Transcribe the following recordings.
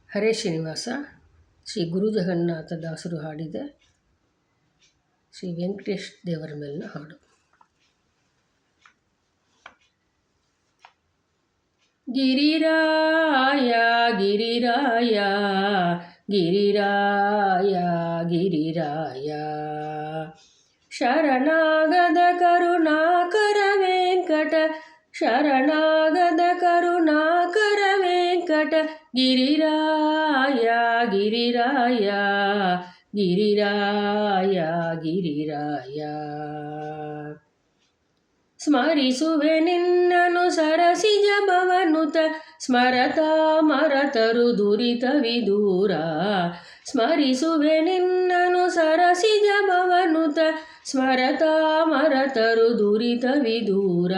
ಹರೇ ಶ್ರೀನಿವಾಸ. ಶ್ರೀ ಗುರು ಜಗನ್ನಾಥ ದಾಸರು ಹಾಡಿದೆ ಶ್ರೀ ವೆಂಕಟೇಶ್ ದೇವರ ಮೇಲಿನ ಹಾಡು. ಗಿರಿರಾಯ ಗಿರಿರಾಯ ಗಿರಿರಾಯ ಗಿರಿರಾಯ ಶರಣಾಗದ ಕರುಣಾಕರ ವೆಂಕಟ ಶರಣಾಗದ ಕರುಣಾಕರ ವೆಂಕಟ ಗಿರಿರಾಯ ಗಿರಿರಾಯ ಗಿರಿರಾಯ ಗಿರಿರಾಯ ಸ್ಮರಿಸುವೆ ನಿನ್ನನು ಸರಸಿಜ ಭವನುತ ಸ್ಮರತಾ ಮರತರು ದುರಿತವಿದೂರ ಸ್ಮರಿಸುವೆ ನಿನ್ನನು ಸರಸಿಜ ಭವನುತ ಸ್ಮರತಾ ಮರತರು ದುರಿತವಿದೂರ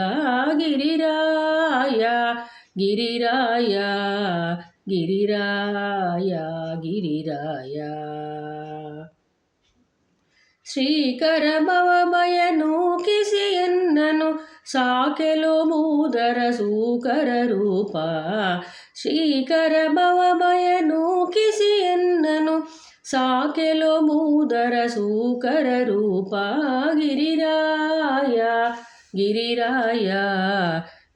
ಗಿರಿರಾಯ ಗಿರಿರಾಯ ಗಿರಿರಾಯ ಗಿರಿರಾಯ ಶ್ರೀಕರ ಭವಭಯನು ಕಿಸಿಯನ್ನನು ಸಾಕೆಲೋ ಮೂದರ ಸೂಕರ ರೂಪ ಶ್ರೀಕರ ಭವಭಯನು ಕಿಸಿಯನ್ನನು ಸಾಕೆಲೋ ಮೂದರ ಸೂಕರ ರೂಪ ಗಿರಿರಾಯ ಗಿರಿರಾಯ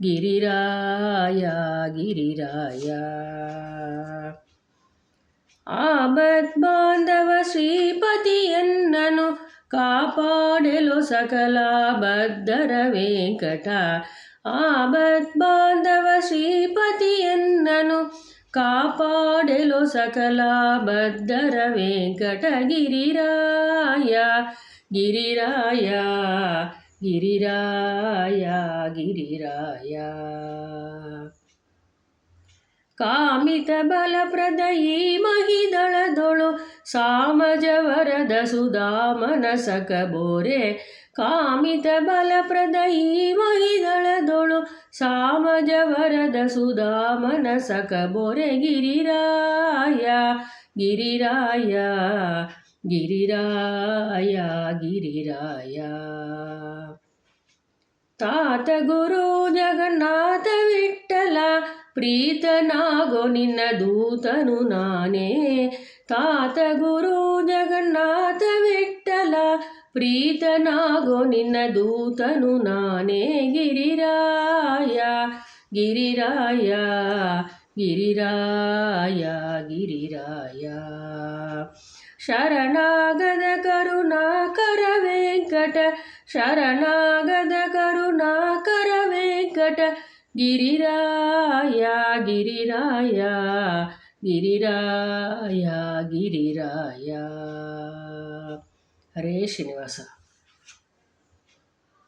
ಗಿರಿರಾಯ ಗಿರಿರಾಯ ಆಪದ್ ಬಾಂಧವ ಶ್ರೀಪತಿಯನ್ನನು ಕಾಪಾಡೆಲು ಸಕಲ ಬದ್ಧರ ವೆಂಕಟ ಆಪದ್ ಬಾಂಧವ ಶ್ರೀಪತಿಯನ್ನನು ಕಾಪಾಡೆಲು ಸಕಲ ಬದ್ಧರ ವೆಂಕಟ ಗಿರಿರಾಯ ಗಿರಿರಾಯ ಗಿರಿರಾಯ ಗಿರಿರಾಯ ಕಾಮಿತ ಬಲಪ್ರದ ಈ ಮಹಿದಳದೊಳು ಸಾಮಜವರದ ಸುಧಾಮನ ಸಕಬೋರೆ ಕಾಮಿತ ಬಲಪ್ರದ ಈ ಮಹಿದಳದೊಳು ಸಾಮಜವರದ ಸುಧಾಮನ ಸಕಬೋರೆ ಗಿರಿರಾಯ ಗಿರಿರಾಯ ಗಿರಿರಾಯ ಗಿರಿರಾಯ ತಾತ ಗುರು ಜಗನ್ನಾಥ ವಿಠ್ಠಲ ಪ್ರೀತನಾಗೋ ನಿನ್ನ ದೂತನು ನಾನೇ ತಾತ ಗುರು ಜಗನ್ನಾಥ ವಿಠ್ಠಲ ಪ್ರೀತನಾಗೋ ನಿನ್ನ ದೂತನು ನಾನೇ ಗಿರಿರಾಯ ಗಿರಿರಾಯ ಗಿರಿರಾಯ ಗಿರಿರಾಯ ಶರಣಾಗದ ಕರುಣಾಕರ ವೆಂಕಟ ಶರಣಾಗದ ಕರುಣಾಕರ ವೆಂಕಟ ಗಿರಿರಾಯ ಗಿರಿರಾಯ ಗಿರಿರಾಯ ಗಿರಿರಾಯ. ಹರೇ ಶ್ರೀನಿವಾಸ.